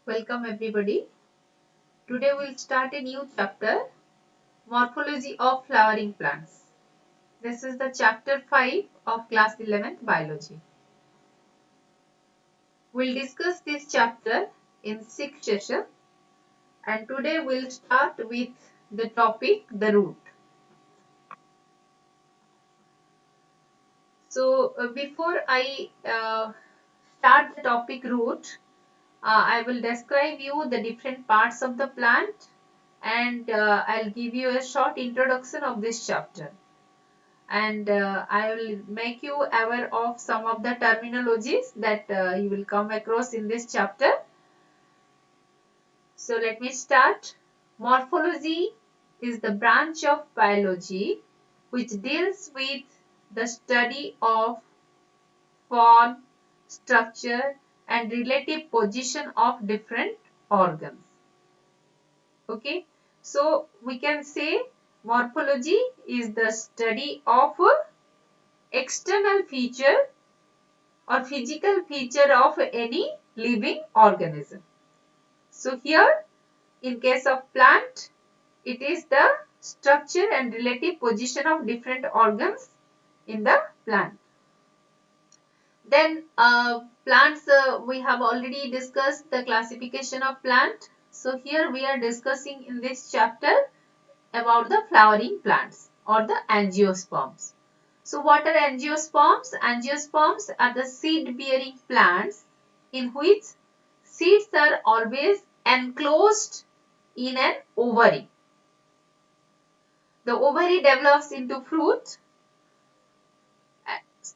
Welcome everybody. Today we'll start a new chapter, Morphology of Flowering Plants. This is the chapter 5 of class 11th biology. We'll discuss this chapter in 6 sessions and today we'll start with the topic the root. So before I start the topic root, I will describe you the different parts of the plant and I'll give you a short introduction of this chapter. And I will make you aware of some of the terminologies that you will come across in this chapter. So let me start. Morphology is the branch of biology which deals with the study of form, structure and relative position of different organs. Okay, so we can say morphology is the study of external feature or physical feature of any living organism. So here in case of plant, it is the structure and relative position of different organs in the plant. Then plants, we have already discussed the classification of plant. So here we are discussing in this chapter about the flowering plants or the angiosperms. So what are angiosperms? Angiosperms are the seed-bearing plants in which seeds are always enclosed in an ovary. The ovary develops into fruit.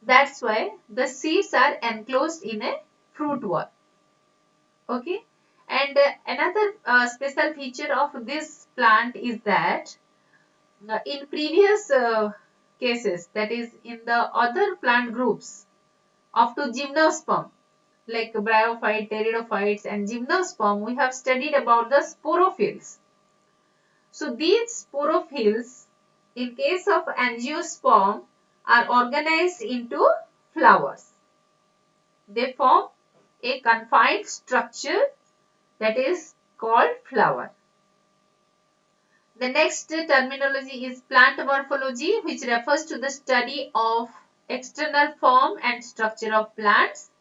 That's why the seeds are enclosed in a fruit wall. Okay. And another special feature of this plant is that in previous cases, that is in the other plant groups up to gymnosperm like bryophyte, pteridophytes and gymnosperm, we have studied about the sporophylls. So these sporophylls in case of angiosperm are organized into flowers. They form a confined structure that is called flower. The next terminology is plant morphology, which refers to the study of external form and structure of plants.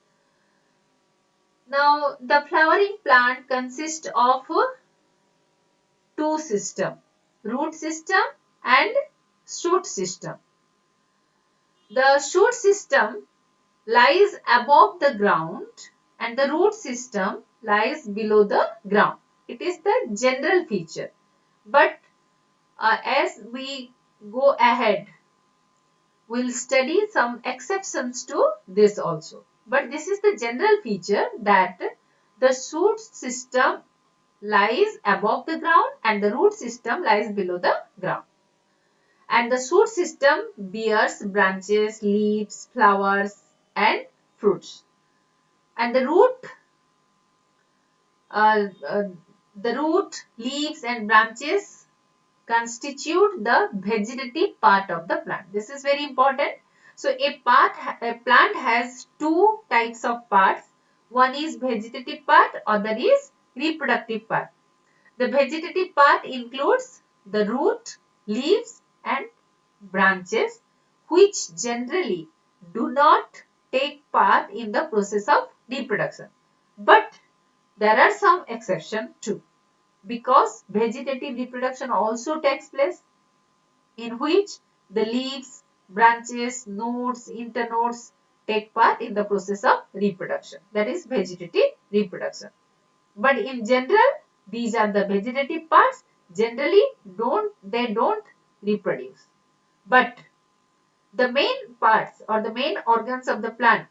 Now, the flowering plant consists of two systems, root system and shoot system. The shoot system lies above the ground and the root system lies below the ground. It is the general feature. But as we go ahead, we'll study some exceptions to this also. But this is the general feature that the shoot system lies above the ground and the root system lies below the ground. And the shoot system bears branches, leaves, flowers and fruits. And uh, uh, the root, leaves and branches constitute the vegetative part of the plant. This is very important. So a plant has two types of parts. One is vegetative part, other is reproductive part. The vegetative part includes the root, leaves and branches which generally do not take part in the process of reproduction. But there are some exceptions too, because vegetative reproduction also takes place in which the leaves, branches, nodes, internodes take part in the process of reproduction. That is vegetative reproduction. But in general, these are the vegetative parts. Generally, they don't reproduce. But the main parts or the main organs of the plant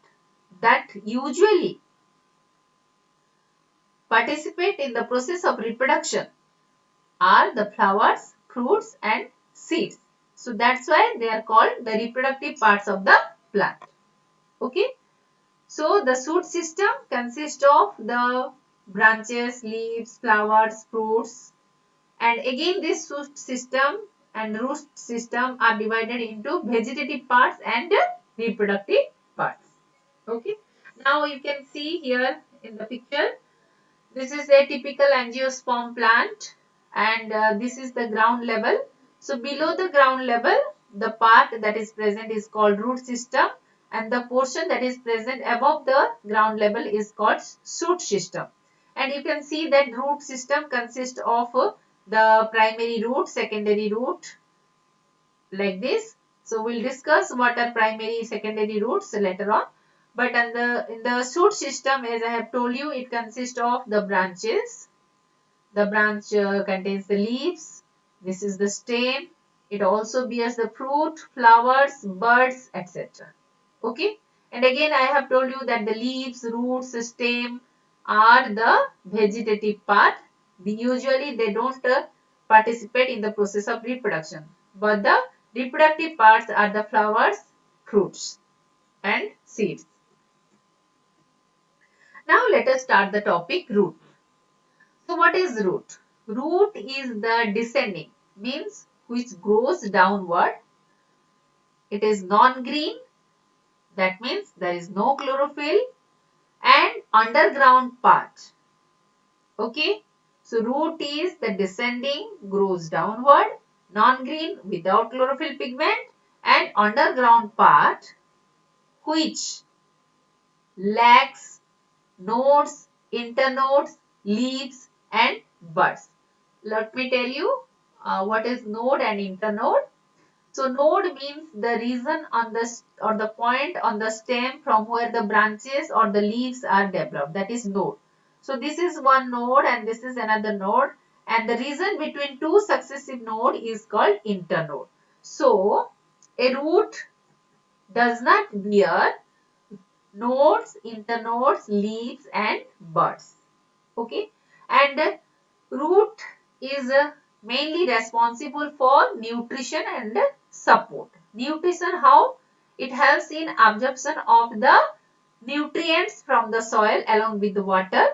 that usually participate in the process of reproduction are the flowers, fruits and seeds. So that's why they are called the reproductive parts of the plant. Okay. So the shoot system consists of the branches, leaves, flowers, fruits, and again this shoot system and root system are divided into vegetative parts and reproductive parts. Okay. Now you can see here in the picture This is a typical angiosperm plant, and this is the ground level. So below the ground level, the part that is present is called root system, and the portion that is present above the ground level is called shoot system. And you can see that root system consists of the primary root, secondary root, like this. So we'll discuss what are primary, secondary roots later on. But in the shoot system, as I have told you, it consists of the branches. The branch contains the leaves. This is the stem. It also bears the fruit, flowers, buds, etc. Okay. And again, I have told you that the leaves, roots, stem are the vegetative part. Usually, they don't participate in the process of reproduction. But the reproductive parts are the flowers, fruits, and seeds. Now, let us start the topic root. So what is root? Root is the descending, means which grows downward. It is non-green, that means there is no chlorophyll, and underground part. Okay, so root is the descending, grows downward, non-green without chlorophyll pigment, and underground part which lacks nodes, internodes, leaves, and buds. Let me tell you what is node and internode. So node means the region on the or the point on the stem from where the branches or the leaves are developed. That is node. So this is one node and this is another node, and the region between two successive nodes is called internode. So a root does not bear nodes, internodes, leaves, and buds. Okay, and root is mainly responsible for nutrition and support. Nutrition, how? It helps in absorption of the nutrients from the soil along with the water,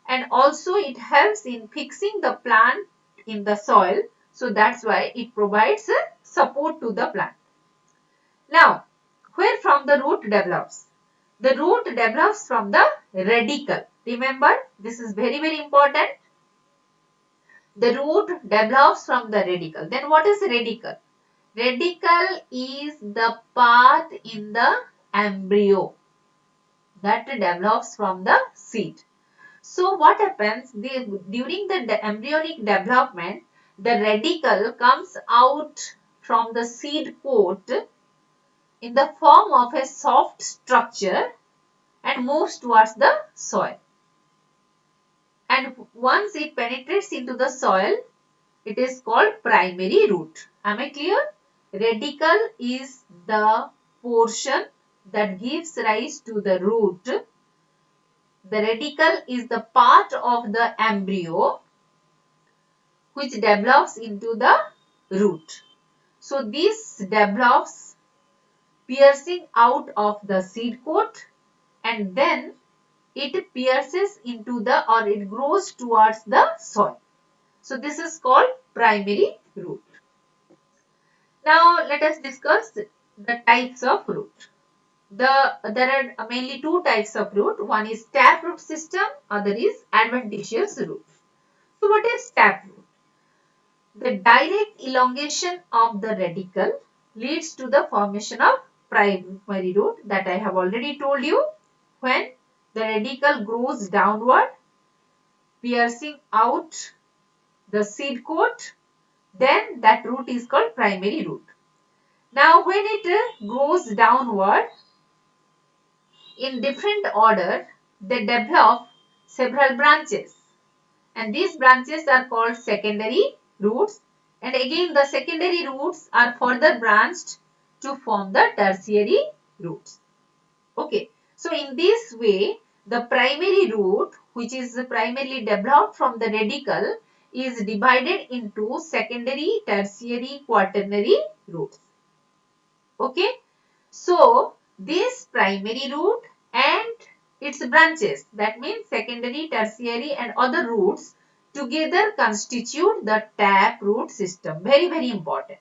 and also it helps in fixing the plant in the soil. So that's why it provides support to the plant. Now, where from the root develops? The root develops from the radicle. Remember, this is very, very important. The root develops from the radicle. Then what is radicle? Radicle is the part in the embryo that develops from the seed. So what happens during the embryonic development, the radicle comes out from the seed coat in the form of a soft structure and moves towards the soil. And once it penetrates into the soil, it is called primary root. Am I clear? Radicle is the portion that gives rise to the root. The radicle is the part of the embryo which develops into the root. So this develops piercing out of the seed coat, and then it pierces into the or it grows towards the soil. So this is called primary root. Now let us discuss the types of root. There are mainly two types of root. One is taproot system, other is adventitious root. So what is taproot? The direct elongation of the radicle leads to the formation of primary root that I have already told you. When the radicle grows downward, piercing out the seed coat, then that root is called primary root. Now when it goes downward in different order, they develop several branches, and these branches are called secondary roots, and again the secondary roots are further branched to form the tertiary roots. Okay, so in this way the primary root, which is primarily developed from the radicle, is divided into secondary, tertiary, quaternary roots. Okay, so this primary root and its branches, that means secondary, tertiary and other roots, together constitute the tap root system. Very, very important.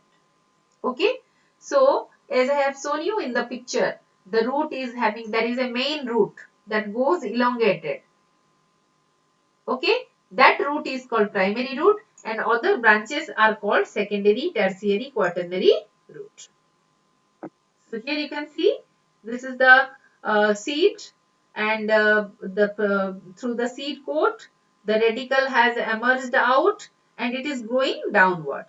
Okay, so as I have shown you in the picture, the root is having, there is a main root that goes elongated. Okay, that root is called primary root and other branches are called secondary, tertiary, quaternary root. So here you can see this is the seed and through the seed coat the radicle has emerged out and it is growing downward.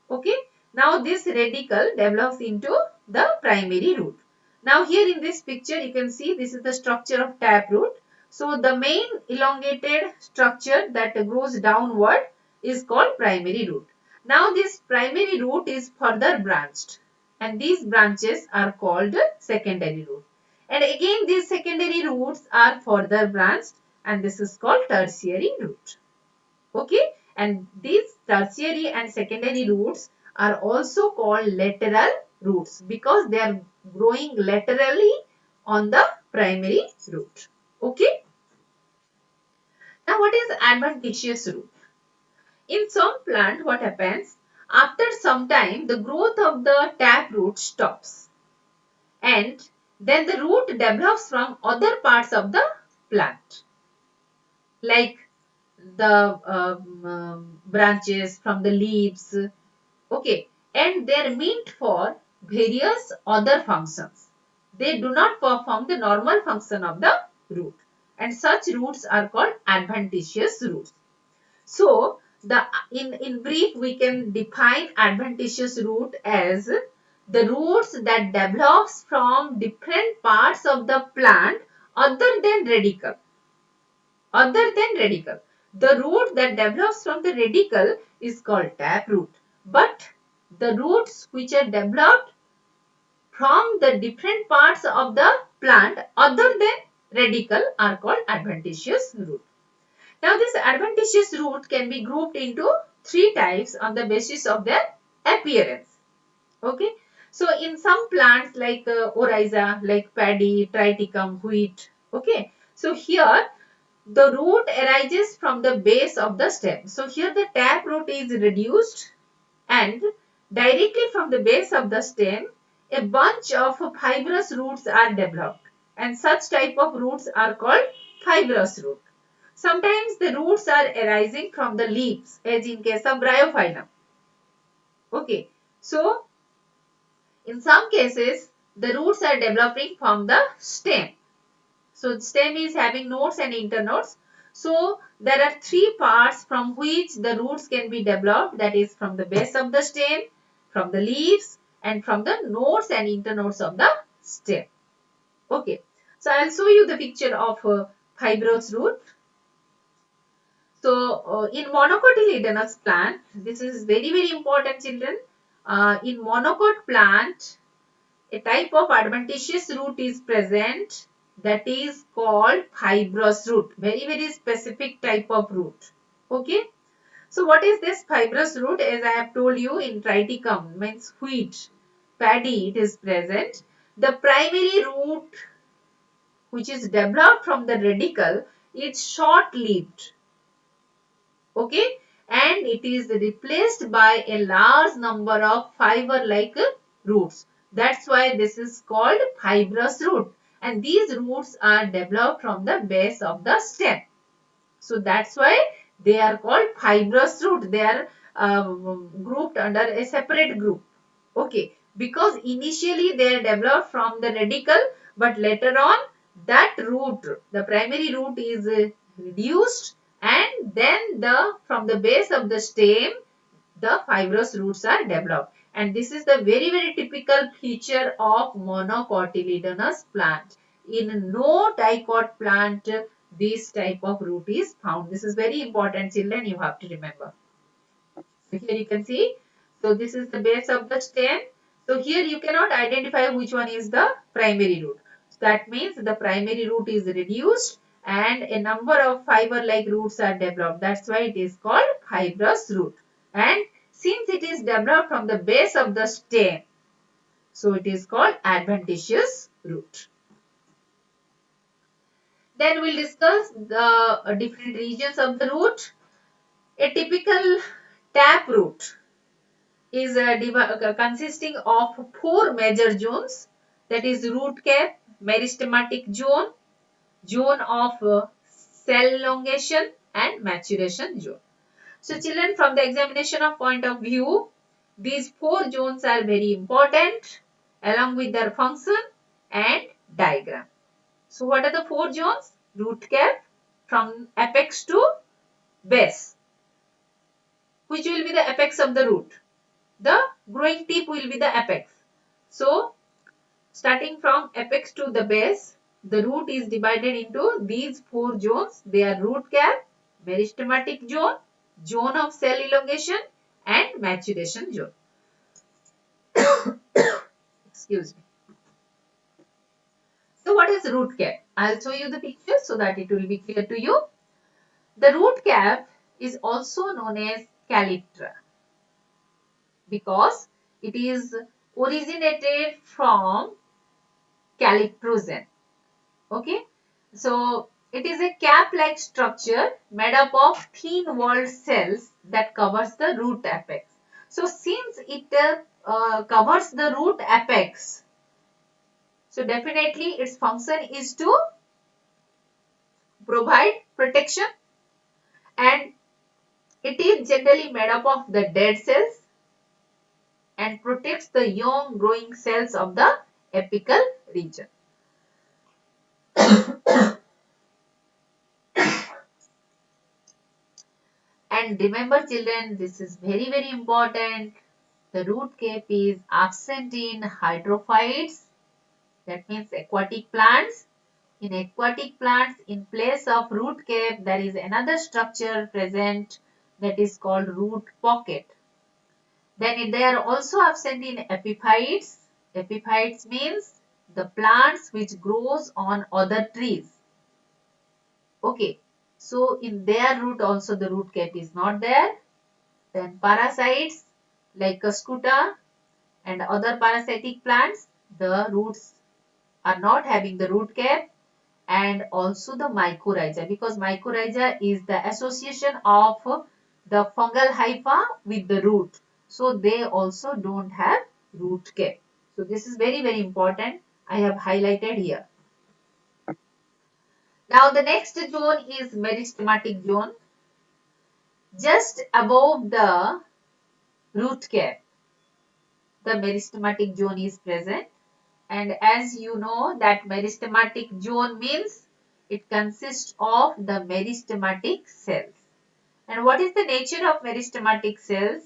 Okay. Now this radicle develops into the primary root. Now here in this picture you can see this is the structure of taproot. So the main elongated structure that grows downward is called primary root. Now this primary root is further branched and these branches are called secondary root. And again these secondary roots are further branched and this is called tertiary root. Okay, and these tertiary and secondary roots are also called lateral roots because they are growing laterally on the primary root. Okay, now what is adventitious root? In some plant what happens, after some time the growth of the taproot stops and then the root develops from other parts of the plant like the branches from the leaves. Okay, and they are meant for various other functions. They do not perform the normal function of the root and such roots are called adventitious roots. So, in brief we can define adventitious root as the roots that develops from different parts of the plant other than radicle. Other than radicle. The root that develops from the radicle is called taproot. But the roots which are developed from the different parts of the plant other than radicle are called adventitious root. Now this adventitious root can be grouped into three types on the basis of their appearance. Okay. So in some plants like oryza, like paddy, triticum, wheat. Okay. So here the root arises from the base of the stem. So here the taproot is reduced and directly from the base of the stem a bunch of fibrous roots are developed and such type of roots are called fibrous root. Sometimes the roots are arising from the leaves as in case of bryophyllum. Okay. So in some cases the roots are developing from the stem. So stem is having nodes and internodes. So there are three parts from which the roots can be developed, that is from the base of the stem, from the leaves and from the nodes and internodes of the stem. Okay. So I will show you the picture of fibrous root. So in monocotyledonous plant, this is very important children. In monocot plant, a type of adventitious root is present that is called fibrous root. Very specific type of root. Okay. So what is this fibrous root? As I have told you in triticum means wheat, paddy it is present. The primary root which is developed from the radicle is short lived. Okay. And it is replaced by a large number of fiber like roots. That's why this is called fibrous root. And these roots are developed from the base of the stem. So that's why they are called fibrous root. They are grouped under a separate group. Okay. Because initially they are developed from the radicle, but later on that root, the primary root is reduced and then from the base of the stem the fibrous roots are developed. And this is the very typical feature of monocotyledonous plant. In no dicot plant this type of root is found. This is very important children, you have to remember. So here you can see. So this is the base of the stem. So here you cannot identify which one is the primary root. So that means the primary root is reduced and a number of fiber-like roots are developed. That's why it is called fibrous root. And since it is developed from the base of the stem, so it is called adventitious root. Then we'll discuss the different regions of the root. A typical tap root is consisting of four major zones, that is root cap, meristematic zone, zone of cell elongation and maturation zone. So children, from the examination of point of view, these 4 zones are very important along with their function and diagram. So what are the 4 zones? Root cap from apex to base. Which will be the apex of the root? The growing tip will be the apex. So starting from apex to the base, the root is divided into these 4 zones. They are root cap, meristematic zone, zone of cell elongation and maturation zone. Excuse me. So what is root cap? I'll show you the picture so that it will be clear to you. The root cap is also known as calyptra because it is originated from calyptrogen. Okay. So it is a cap-like structure made up of thin-walled cells that covers the root apex. So since it covers the root apex, so definitely its function is to provide protection, and it is generally made up of the dead cells and protects the young growing cells of the apical region. And remember children, this is very important. The root cap is absent in hydrophytes, that means aquatic plants. In aquatic plants, in place of root cap, there is another structure present that is called root pocket. Then they are also absent in epiphytes. Epiphytes means the plants which grows on other trees. Okay, so in their root also the root cap is not there. Then parasites like Cuscuta and other parasitic plants, the roots are not having the root cap, and also the mycorrhiza, because mycorrhiza is the association of the fungal hypha with the root. So they also don't have root cap. So this is very important. I have highlighted here. Now the next zone is meristematic zone. Just above the root cap, the meristematic zone is present. And as you know that meristematic zone means it consists of the meristematic cells. And what is the nature of meristematic cells?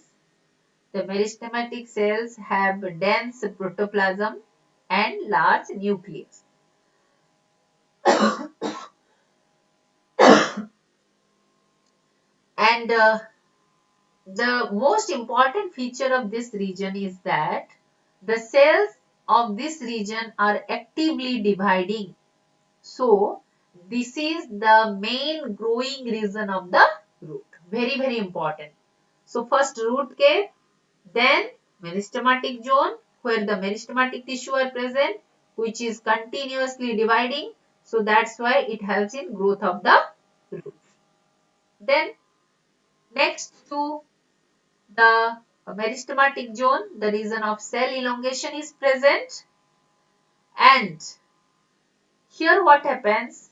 The meristematic cells have dense protoplasm and large nucleus. And the most important feature of this region is that the cells of this region are actively dividing. So, this is the main growing region of the root. Very important. So, first root cap, then meristematic zone where the meristematic tissue are present, which is continuously dividing. So, that's why it helps in growth of the root. Then next to the meristematic zone, the region of cell elongation is present, and here what happens,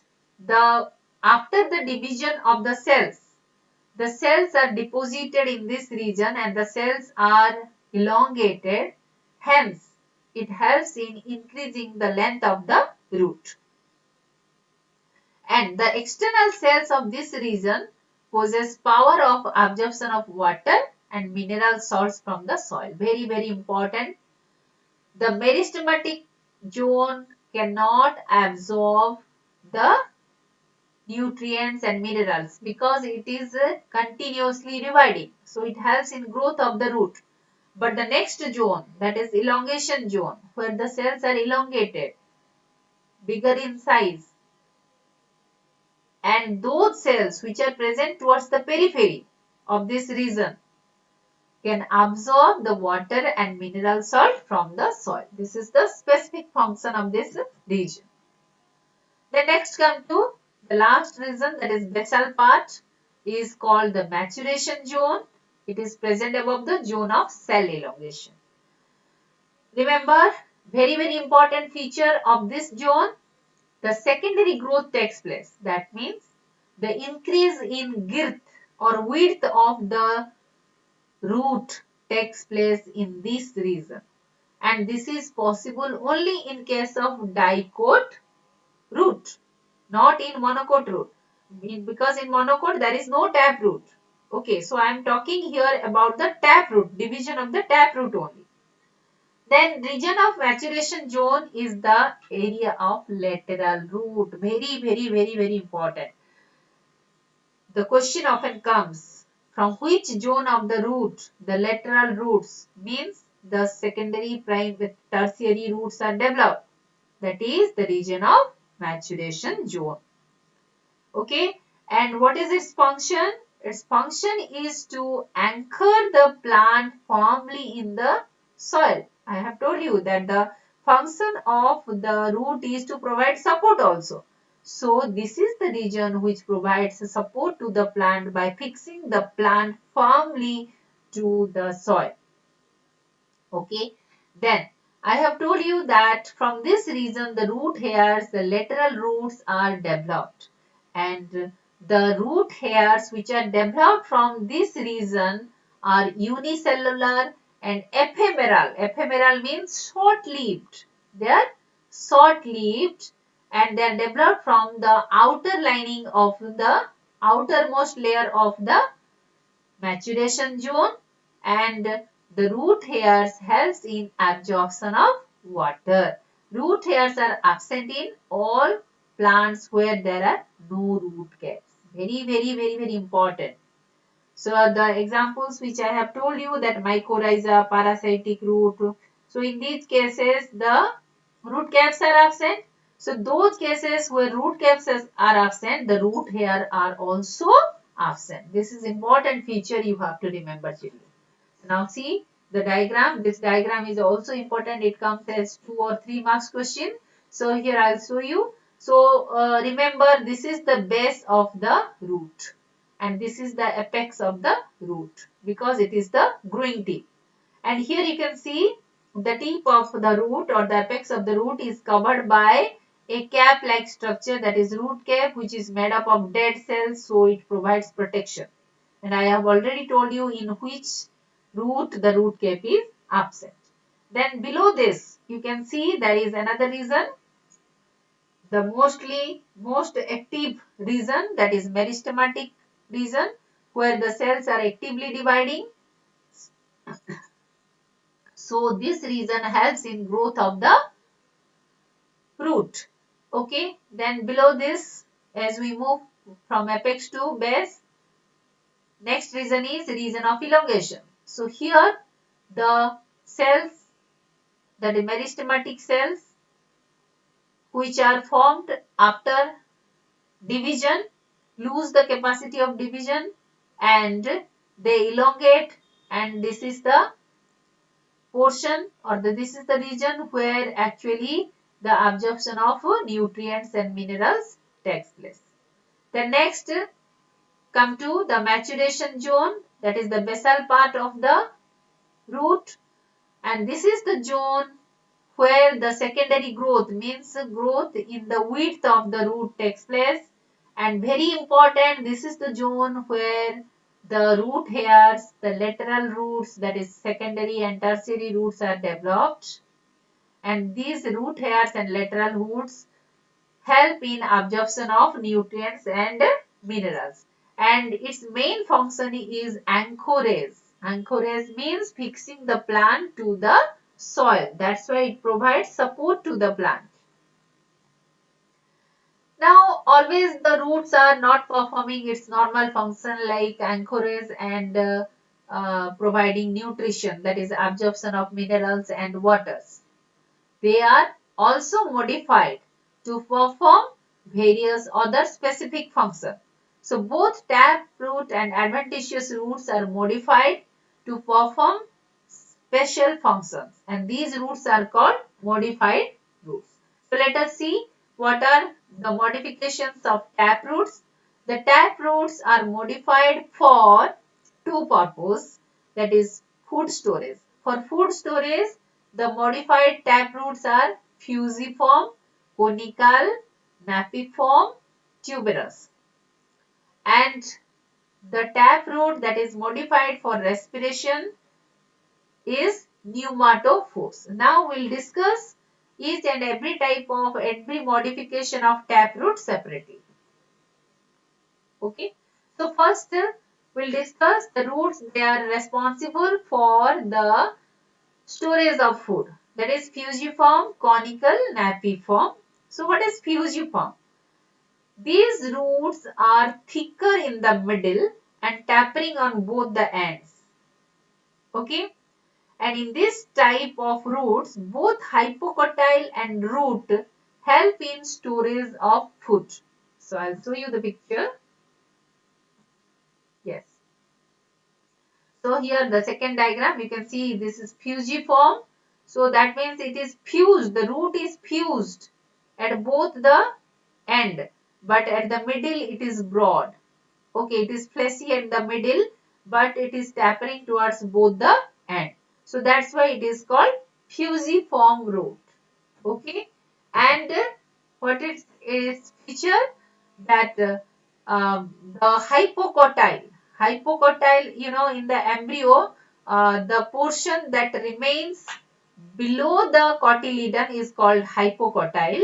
after the division of the cells are deposited in this region and the cells are elongated, hence it helps in increasing the length of the root. And the external cells of this region possess power of absorption of water and mineral salts from the soil. Very important. The meristematic zone cannot absorb the nutrients and minerals because it is continuously dividing. So it helps in growth of the root. But the next zone, that is elongation zone, where the cells are elongated, bigger in size, and those cells which are present towards the periphery of this region can absorb the water and mineral salt from the soil. This is the specific function of this region. Then next come to the last region, that is basal part, is called the maturation zone. It is present above the zone of cell elongation. Remember, very important feature of this zone, the secondary growth takes place. That means the increase in girth or width of the root takes place in this region. And this is possible only in case of dicot root, not in monocot root. Because in monocot there is no taproot. Okay, so I am talking here about the taproot, division of the taproot only. Then region of maturation zone is the area of lateral root. Very important. The question often comes, from which zone of the root the lateral roots, means the secondary, primary, tertiary roots are developed. That is the region of maturation zone. Okay, and what is its function? Its function is to anchor the plant firmly in the soil. I have told you that the function of the root is to provide support also. So this is the region which provides support to the plant by fixing the plant firmly to the soil. Okay, then I have told you that from this region the root hairs, the lateral roots are developed, and the root hairs which are developed from this region are unicellular and ephemeral. Ephemeral means short-lived. They are short-lived and they are developed from the outer lining of the outermost layer of the maturation zone, and the root hairs helps in absorption of water. Root hairs are absent in all plants where there are no root caps. Very important. So the examples which I have told you, that mycorrhiza, parasitic root. So in these cases the root caps are absent. So those cases where root caps are absent, the root hair are also absent. This is important feature you have to remember, children. Now see the diagram. This diagram is also important. It comes as 2 or 3 marks question. So here I'll show you. So remember, this is the base of the root and this is the apex of the root because it is the growing tip. And here you can see the tip of the root or the apex of the root is covered by a cap like structure, that is root cap, which is made up of dead cells, so it provides protection. And I have already told you in which root the root cap is absent. Then below this you can see there is another region, the most active region, that is meristematic region, where the cells are actively dividing. So this region helps in growth of the root. Okay, then below this, as we move from apex to base, next region is region of elongation. So here the cells, the meristematic cells which are formed after division lose the capacity of division and they elongate, and this is the portion or this is the region where actually the absorption of nutrients and minerals takes place. The next come to the maturation zone, that is the basal part of the root, and this is the zone where the secondary growth, means growth in the width of the root takes place. And very important, this is the zone where the root hairs, the lateral roots, that is secondary and tertiary roots, are developed. And these root hairs and lateral roots help in absorption of nutrients and minerals. And its main function is anchorage. Anchorage means fixing the plant to the soil. That's why it provides support to the plant. Now, always the roots are not performing its normal function like anchorage and providing nutrition, that is absorption of minerals and waters. They are also modified to perform various other specific functions. So both taproot and adventitious roots are modified to perform special functions, and these roots are called modified roots. So let us see what are the modifications of taproots. The taproots are modified for two purposes, that is food storage. For food storage, the modified taproots are fusiform, conical, napiform, tuberous. and the taproot that is modified for respiration is pneumatophores. Now we'll discuss each and every modification of taproot separately. Okay. So first we'll discuss the roots. They are responsible for the storage of food. That is fusiform, conical, napiform. So what is fusiform? These roots are thicker in the middle and tapering on both the ends. Okay. And in this type of roots, both hypocotyl and root help in storage of food. So I'll show you the picture. Yes. So here the second diagram, you can see this is fusiform. So that means it is fused, the root is fused at both the end, but at the middle it is broad. Okay, it is fleshy at the middle, but it is tapering towards both the end. So that's why it is called fusiform root. Okay, and what is its feature? That the hypocotyl, you know, in the embryo, the portion that remains below the cotyledon is called hypocotyl,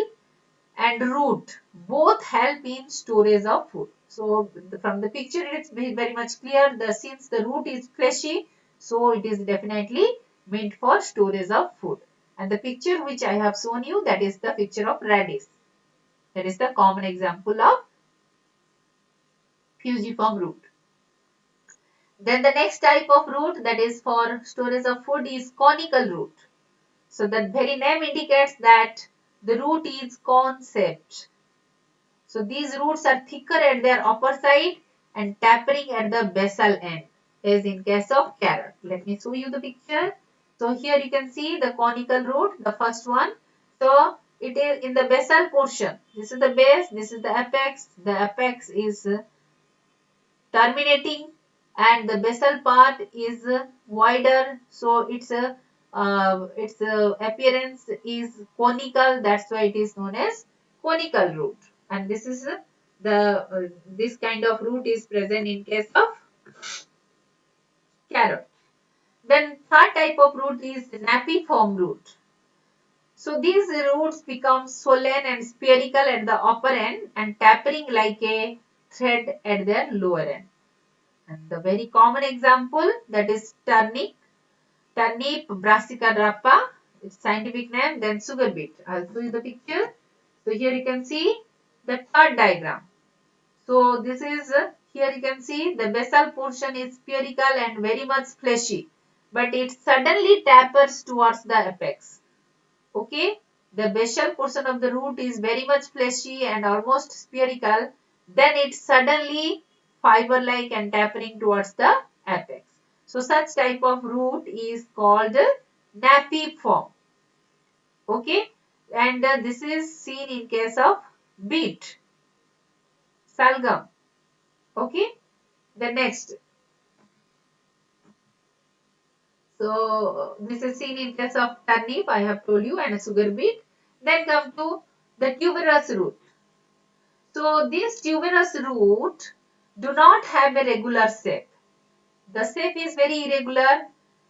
and root both help in storage of food. So from the picture it's very much clear, the since the root is fleshy, so it is definitely meant for storage of food. And the picture which I have shown you, that is the picture of radish. That is the common example of fusiform root. Then the next type of root that is for storage of food is conical root. So that very name indicates that the root is cone-shaped. So these roots are thicker at their upper side and tapering at the basal end, as in case of carrot. Let me show you the picture. So here you can see the conical root, the first one. So it is in the basal portion. This is the base, this is the apex. The apex is terminating and the basal part is wider, so its appearance is conical. That's why it is known as conical root. And this is this kind of root is present in case of carrot. Then third type of root is napiform root. So these roots become swollen and spherical at the upper end and tapering like a thread at their lower end. And the very common example, that is turnip brassica rapa, its scientific name, then sugar beet. I'll show you the picture. So here you can see the third diagram. So this is, here you can see the basal portion is spherical and very much fleshy, but it suddenly tapers towards the apex. Okay, the basal portion of the root is very much fleshy and almost spherical, then it suddenly fiber-like and tapering towards the apex. So such type of root is called napiform. Okay, and this is seen in case of beet, salgam. Okay, the next. So this is seen in case of turnip, I have told you, and sugar beet. Then come to the tuberous root. So this tuberous root do not have a regular shape. The shape is very irregular,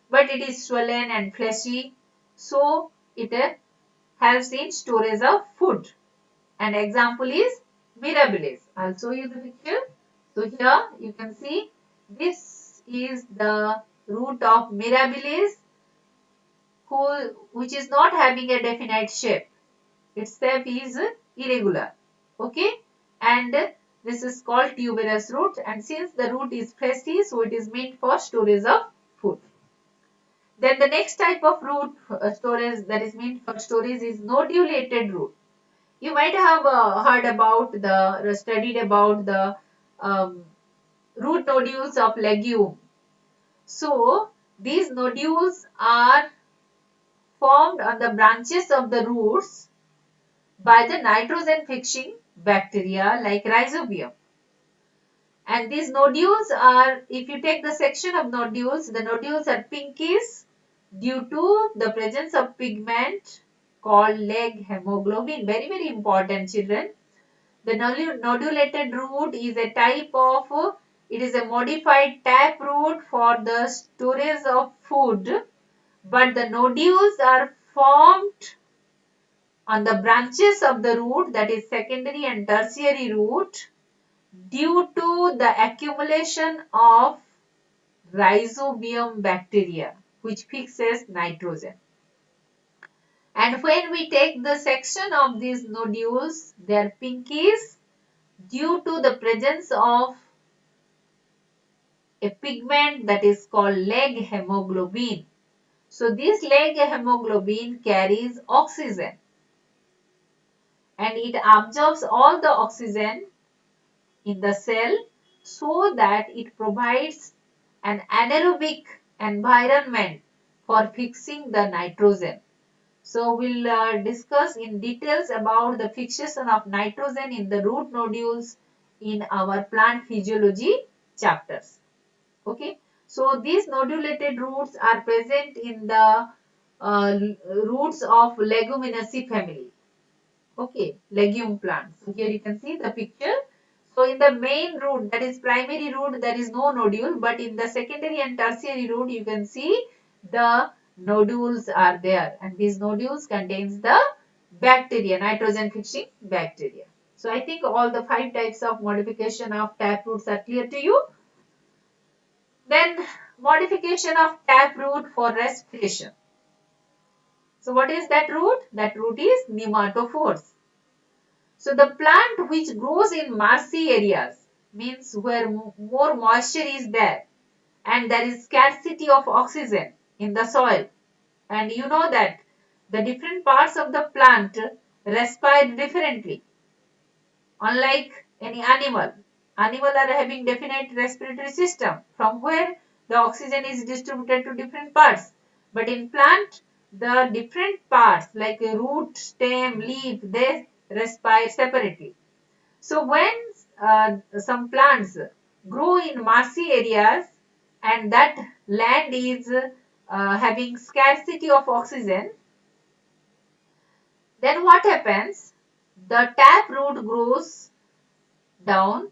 but it is swollen and fleshy. So it helps in storage of food. An example is mirabilis. I'll show you the picture. So here you can see this is the root of mirabilis, which is not having a definite shape. Its shape is irregular. Okay, and this is called tuberous root, and since the root is fleshy, so it is meant for storage of food. Then the next type of root storage that is meant for storage is nodulated root. You might have heard about studied about the um, root nodules of legume. So these nodules are formed on the branches of the roots by the nitrogen fixing bacteria like rhizobium. And these nodules are, if you take the section of nodules, the nodules are pinkish due to the presence of pigment called leg hemoglobin. Very, very important, children. The nodulated root is a type of, it is a modified tap root for the storage of food, but the nodules are formed on the branches of the root, that is secondary and tertiary root, due to the accumulation of rhizobium bacteria which fixes nitrogen. And when we take the section of these nodules, they are pinkish due to the presence of a pigment that is called leg hemoglobin. So this leg hemoglobin carries oxygen and it absorbs all the oxygen in the cell so that it provides an anaerobic environment for fixing the nitrogen. So we'll discuss in details about the fixation of nitrogen in the root nodules in our plant physiology chapters. Okay. So these nodulated roots are present in the roots of Leguminosae family. Okay, legume plants. So here you can see the picture. So in the main root, that is primary root, there is no nodule, but in the secondary and tertiary root, you can see the nodules are there, and these nodules contains the bacteria, nitrogen fixing bacteria. So I think all the 5 types of modification of taproots are clear to you. Then modification of taproot for respiration. So what is that root? That root is pneumatophores. So the plant which grows in marshy areas, means where more moisture is there and there is scarcity of oxygen in the soil, and you know that the different parts of the plant respire differently, unlike any animal. Animal are having definite respiratory system from where the oxygen is distributed to different parts, but in plant the different parts like a root, stem, leaf, they respire separately. So when some plants grow in marshy areas and that land is having scarcity of oxygen, then what happens? The tap root grows down,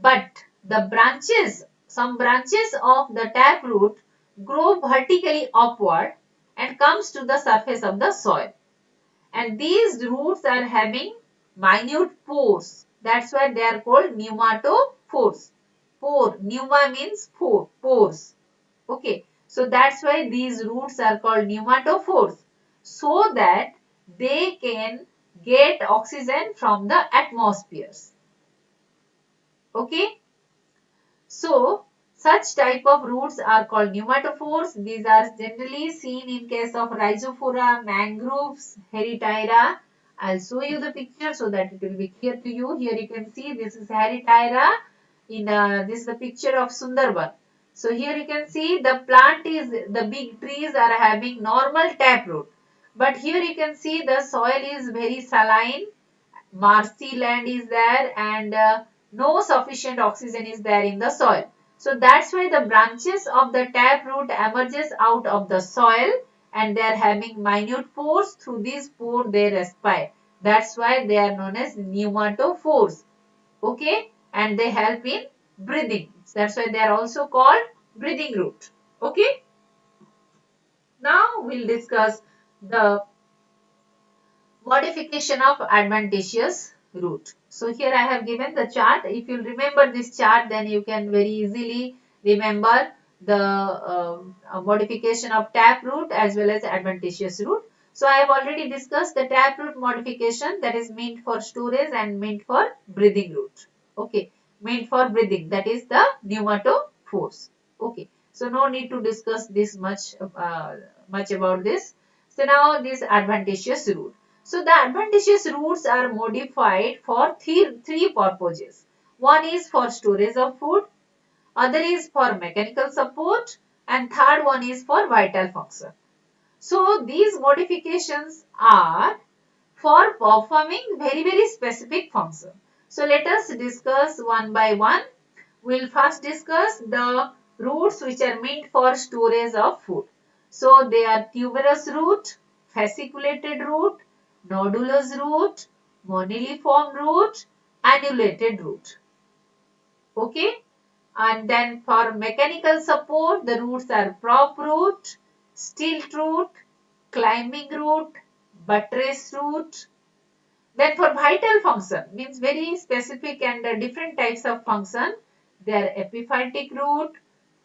but the branches, some branches of the tap root grow vertically upward and comes to the surface of the soil. And these roots are having minute pores. That's why they are called pneumatophores. Pore, pneuma means pores. Okay, so that's why these roots are called pneumatophores, so that they can get oxygen from the atmospheres. Okay, so such type of roots are called pneumatophores. These are generally seen in case of Rhizophora, mangroves, Herityra. I'll show you the picture so that it will be clear to you. Here you can see this is Herityra. This is the picture of Sundarban. So here you can see the plant is, the big trees are having normal taproot. But here you can see the soil is very saline, marshy land is there, and no sufficient oxygen is there in the soil. So that's why the branches of the taproot emerges out of the soil and they are having minute pores. Through these pores they respire. That's why they are known as pneumatophores. Okay, and they help in breathing. That's why they are also called breathing root. Okay, now we'll discuss the modification of adventitious root. So here I have given the chart. If you remember this chart, then you can very easily remember the modification of taproot as well as adventitious root. So I have already discussed the taproot modification, that is meant for storage and meant for breathing root. Okay, meant for breathing, that is the pneumatophores. Okay, so no need to discuss this much about this. So now this adventitious root. So the adventitious roots are modified for three purposes. One is for storage of food, other is for mechanical support, and third one is for vital function. So these modifications are for performing very specific function. So let us discuss one by one. We'll first discuss the roots which are meant for storage of food. So they are tuberous root, fasciculated root, nodulous root, moniliform root, annulated root. Okay. And then for mechanical support, the roots are prop root, stilt root, climbing root, buttress root. Then for vital function, means very specific and different types of function, they are epiphytic root,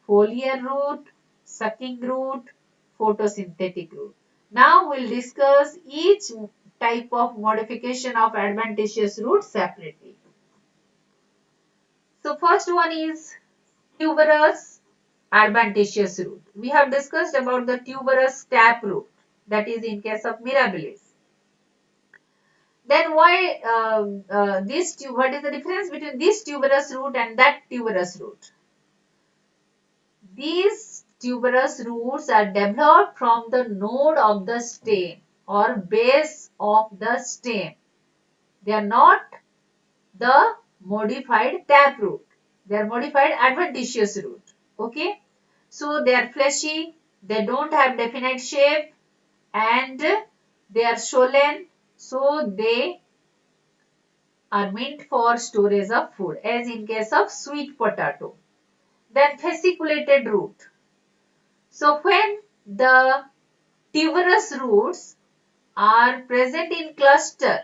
foliar root, sucking root, photosynthetic root. Now we'll discuss each type of modification of adventitious root separately. So first one is tuberous adventitious root. We have discussed about the tuberous tap root, that is in case of mirabilis. Then why what is the difference between this tuberous root and that tuberous root? These tuberous roots are developed from the node of the stem or base of the stem. They are not the modified tap root. They are modified adventitious root. Okay. So they are fleshy, they don't have definite shape and they are swollen. So they are meant for storage of food as in case of sweet potato. Then fasciculated root. So when the tuberous roots are present in cluster,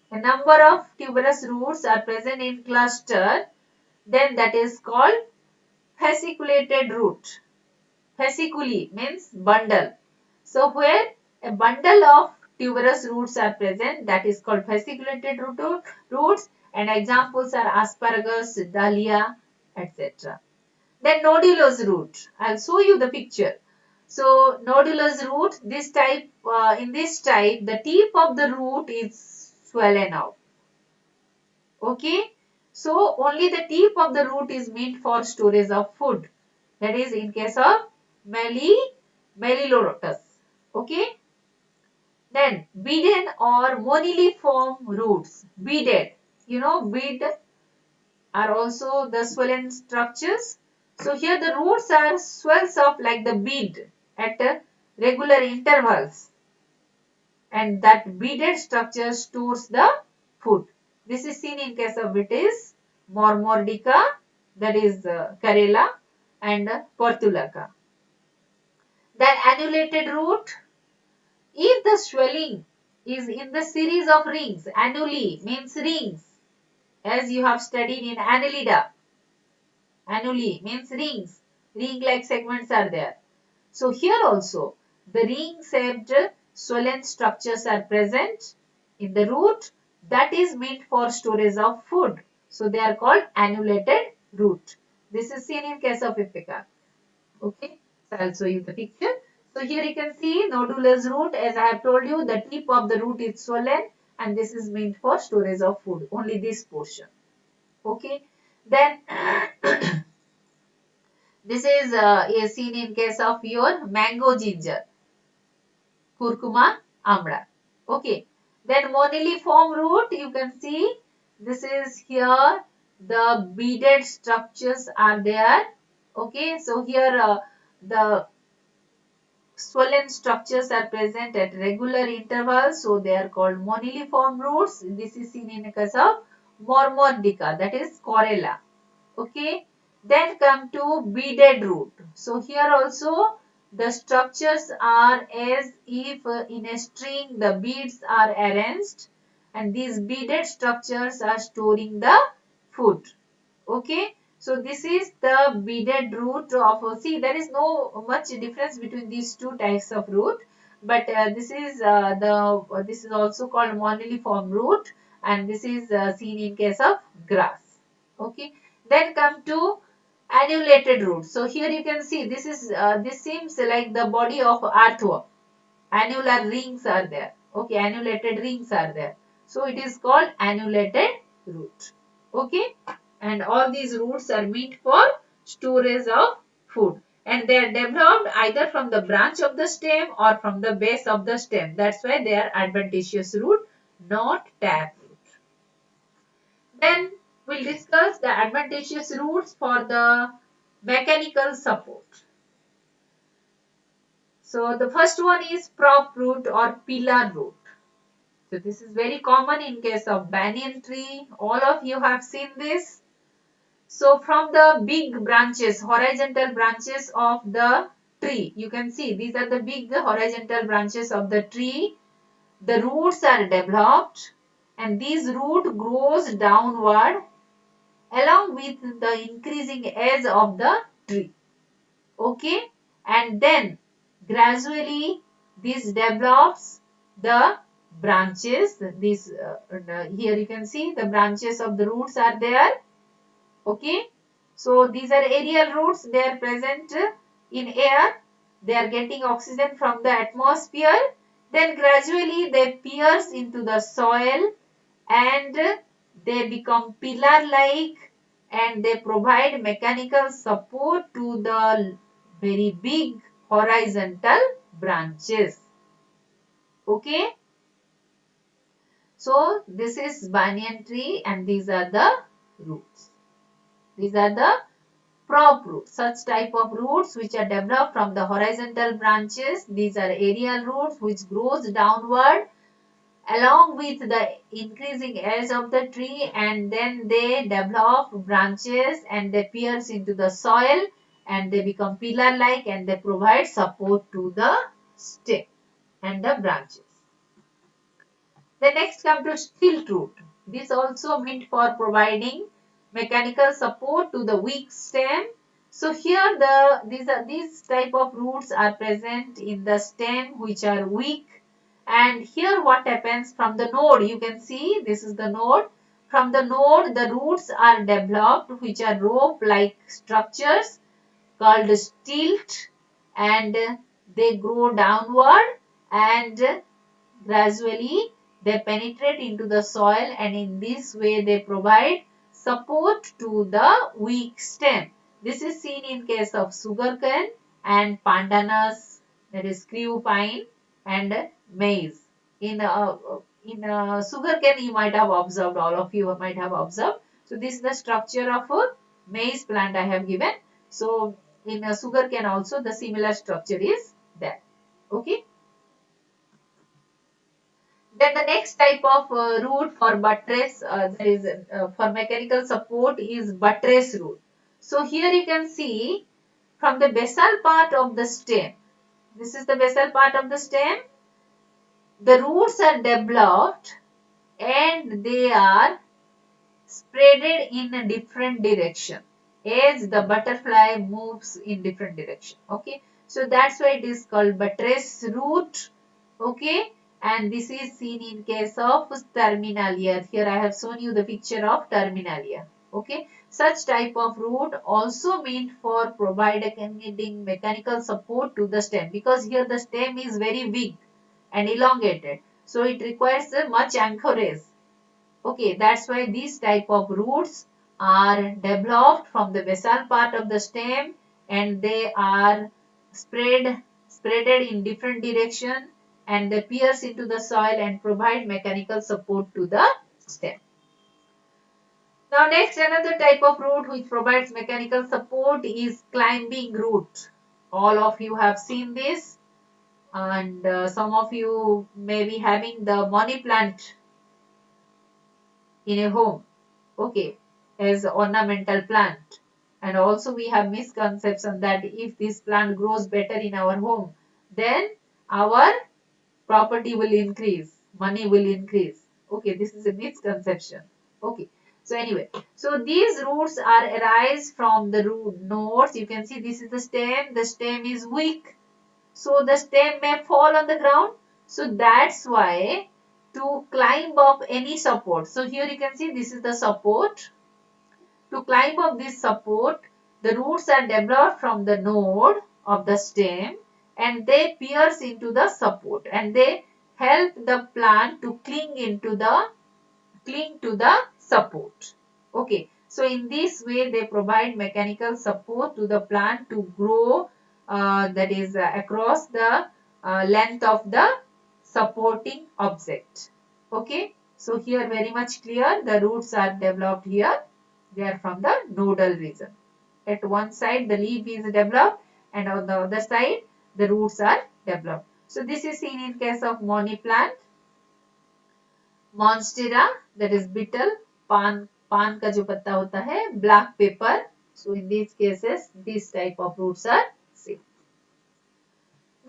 a number of tuberous roots are present in cluster, then that is called fasciculated root. Fasciculi means bundle. So where a bundle of tuberous roots are present, that is called fasciculated roots, and examples are asparagus, dahlia, etc. Then nodulous root. I'll show you the picture. So nodulous root, this type, in this type, the tip of the root is swollen out. Okay. So only the tip of the root is meant for storage of food. That is in case of Melilotus. Okay. Then beaded or moniliform roots. Beaded. You know, bead are also the swollen structures. So here the roots are swells up like the bead at regular intervals, and that beaded structure stores the food. This is seen in case of Vitis mormordica, that is Karela, and Portulaca. Then annulated root. If the swelling is in the series of rings, annuli means rings, as you have studied in Annelida. Annuli means rings, ring-like segments are there. So here also the ring-shaped swollen structures are present in the root, that is meant for storage of food. So they are called annulated root. This is seen in case of Ipecac. Okay, so I'll show you the picture. So here you can see nodulous root. As I have told you, the tip of the root is swollen and this is meant for storage of food. Only this portion. Okay. Then this is seen in case of your mango ginger, curcuma amla. Okay. Then moniliform root, you can see this is here the beaded structures are there. Okay. So here the swollen structures are present at regular intervals, so they are called moniliform roots. This is seen in the case of Mormordica, that is Corella. Okay. Then come to beaded root. So here also the structures are as if in a string the beads are arranged, and these beaded structures are storing the food. Okay. So this is the beaded root of, see there is no much difference between these two types of root, but this is also called moniliform root, and this is seen in case of grass. Okay. Then come to annulated root. So here you can see this seems like the body of earthworm. Annular rings are there. Okay, annulated rings are there. So it is called annulated root. Okay, and all these roots are meant for storage of food, and they are developed either from the branch of the stem or from the base of the stem. That's why they are adventitious root, not tap root. Then we'll discuss the adventitious roots for the mechanical support. So the first one is prop root or pillar root. So this is very common in case of banyan tree. All of you have seen this. So from the big branches, horizontal branches of the tree, you can see these are the big horizontal branches of the tree. The roots are developed and this root grows downward along with the increasing edge of the tree. Okay, and then gradually this develops the branches. This here you can see the branches of the roots are there. Okay, so these are aerial roots. They are present in air. They are getting oxygen from the atmosphere. Then gradually they pierce into the soil and they become pillar like and they provide mechanical support to the very big horizontal branches. Okay, so this is banyan tree and these are the roots. These are the prop roots, such type of roots which are developed from the horizontal branches. These are aerial roots which grows downward along with the increasing edge of the tree and then they develop branches and they pierce into the soil and they become pillar like and they provide support to the stem and the branches. The next come to stilt root. This also meant for providing mechanical support to the weak stem. So here these type of roots are present in the stem which are weak. And here what happens from the node, you can see this is the node. From the node the roots are developed which are rope like structures called stilt and they grow downward and gradually, they penetrate into the soil and in this way they provide support to the weak stem. This is seen in case of sugarcane and pandanus, that is screw pine and maize. In sugarcane, you might have observed, all of you might have observed. So this is the structure of a maize plant I have given. So in a sugarcane also the similar structure is there. Okay. Then the next type of root for buttress, that is for mechanical support is buttress root. So here you can see from the basal part of the stem, this is the basal part of the stem, the roots are developed and they are spreaded in a different direction as the butterfly moves in different direction. Okay, so that's why it is called buttress root. Okay, and this is seen in case of terminalia. Here I have shown you the picture of terminalia. Okay, such type of root also meant for providing mechanical support to the stem because here the stem is very big and elongated, so it requires much anchorage. Okay, that's why these type of roots are developed from the basal part of the stem and they are spreaded in different direction and they pierce into the soil and provide mechanical support to the stem. Now next, another type of root which provides mechanical support is climbing root. All of you have seen this and some of you may be having the money plant in a home, okay, as ornamental plant. And also we have misconception that if this plant grows better in our home, then our property will increase, money will increase. Okay, this is a misconception. Okay, so anyway, so these roots are arise from the root nodes. You can see this is the stem is weak, so the stem may fall on the ground. So that's why to climb up any support. So here you can see this is the support. To climb up this support, the roots are developed from the node of the stem and they pierce into the support and they help the plant to cling to the support. Okay, so in this way they provide mechanical support to the plant to grow, that is across the length of the supporting object. Okay, so here very much clear, the roots are developed here, they are from the nodal region. At one side the leaf is developed and on the other side the roots are developed. So this is seen in case of money plant. monstera, that is betel, pan का जो पत्ता होता है, black pepper. So in these cases, these type of roots are safe.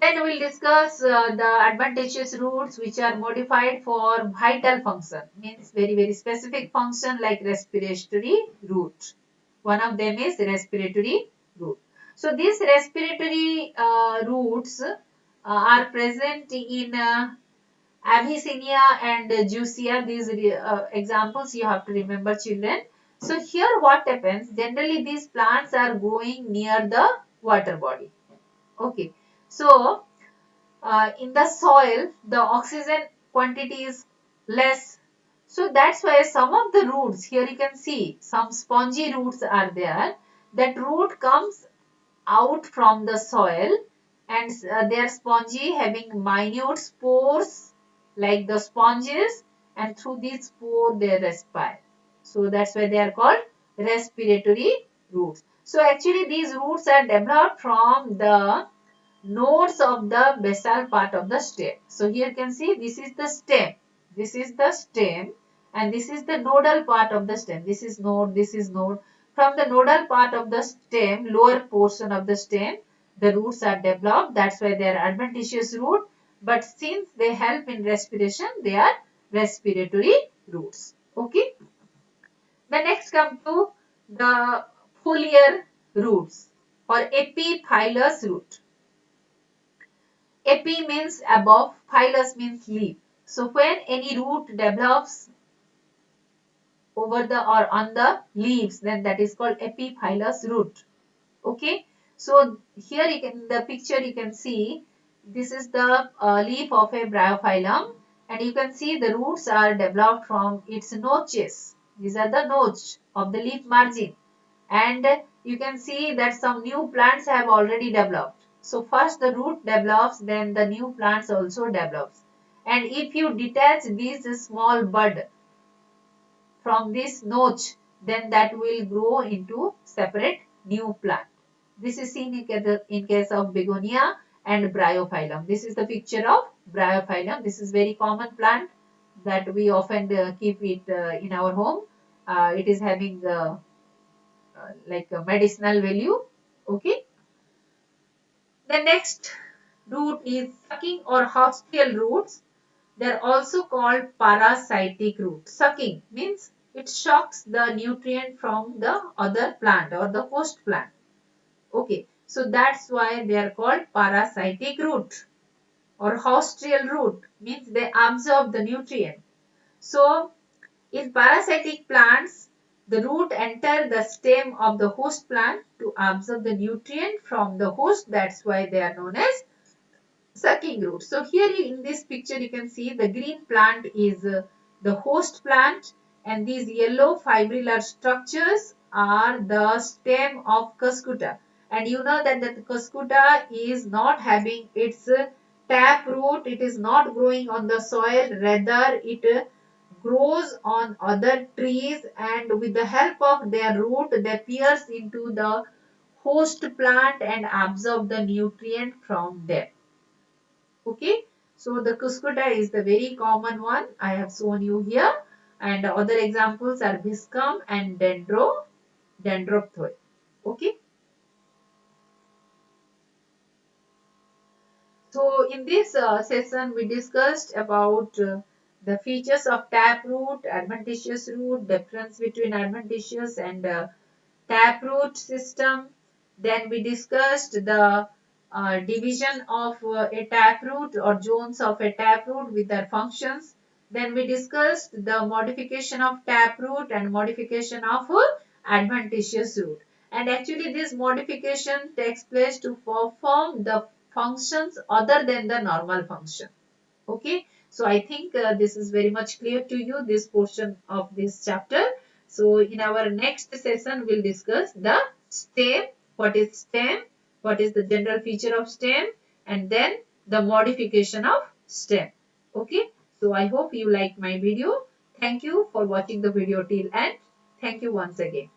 Then we will discuss the advantageous roots which are modified for vital function, means very specific function like respiratory root. One of them is respiratory root. So these respiratory roots are present in Avicennia and Juicea. These examples you have to remember, children. So here what happens, generally these plants are growing near the water body. Okay. So in the soil, the oxygen quantity is less. So that's why some of the roots, here you can see some spongy roots are there. That root comes out from the soil and they are spongy, having minute spores like the sponges, and through these spores they respire. So that's why they are called respiratory roots. So actually these roots are developed from the nodes of the basal part of the stem. So here you can see this is the stem. This is the stem and this is the nodal part of the stem. This is node, this is node. From the nodal part of the stem, lower portion of the stem, the roots are developed. That's why they are adventitious root. But since they help in respiration, they are respiratory roots. Okay. The next come to the foliar roots or epiphyllous root. Epi means above, phyllos means leaf. So when any root develops over the or on the leaves, then that is called epiphyllous root. Okay. So here you can, in the picture you can see this is the leaf of a bryophyllum, and you can see the roots are developed from its notches. These are the notch of the leaf margin, and you can see that some new plants have already developed. So first the root develops, then the new plants also develops. And if you detach this small bud from this notch, then that will grow into separate new plant. This is seen in case of begonia and bryophyllum. This is the picture of bryophyllum. This is very common plant that we often keep it in our home. It is having like a medicinal value. Okay. The next root is sucking or hostile roots. They are also called parasitic root. Sucking means it sucks the nutrient from the other plant or the host plant. Okay. So that's why they are called parasitic root or hostile root, means they absorb the nutrient. So in parasitic plants, the root enter the stem of the host plant to absorb the nutrient from the host. That's why they are known as sucking root. So here in this picture you can see the green plant is the host plant, and these yellow fibrillar structures are the stem of cuscuta. And you know that the cuscuta is not having its tap root, it is not growing on the soil, rather it grows on other trees, and with the help of their root they pierce into the host plant and absorb the nutrient from them. Okay, so the cuscuta is the very common one I have shown you here, and other examples are viscum and dendrophthoid. Okay. So in this session we discussed about the features of taproot, adventitious root, difference between adventitious and taproot system. Then we discussed the division of a taproot or zones of a taproot with their functions. Then we discussed the modification of taproot and modification of adventitious root. And actually this modification takes place to perform the functions other than the normal function. Okay. So I think this is very much clear to you, this portion of this chapter. So in our next session, we'll discuss the stem, what is the general feature of stem, and then the modification of stem. Okay. So I hope you like my video. Thank you for watching the video till end. Thank you once again.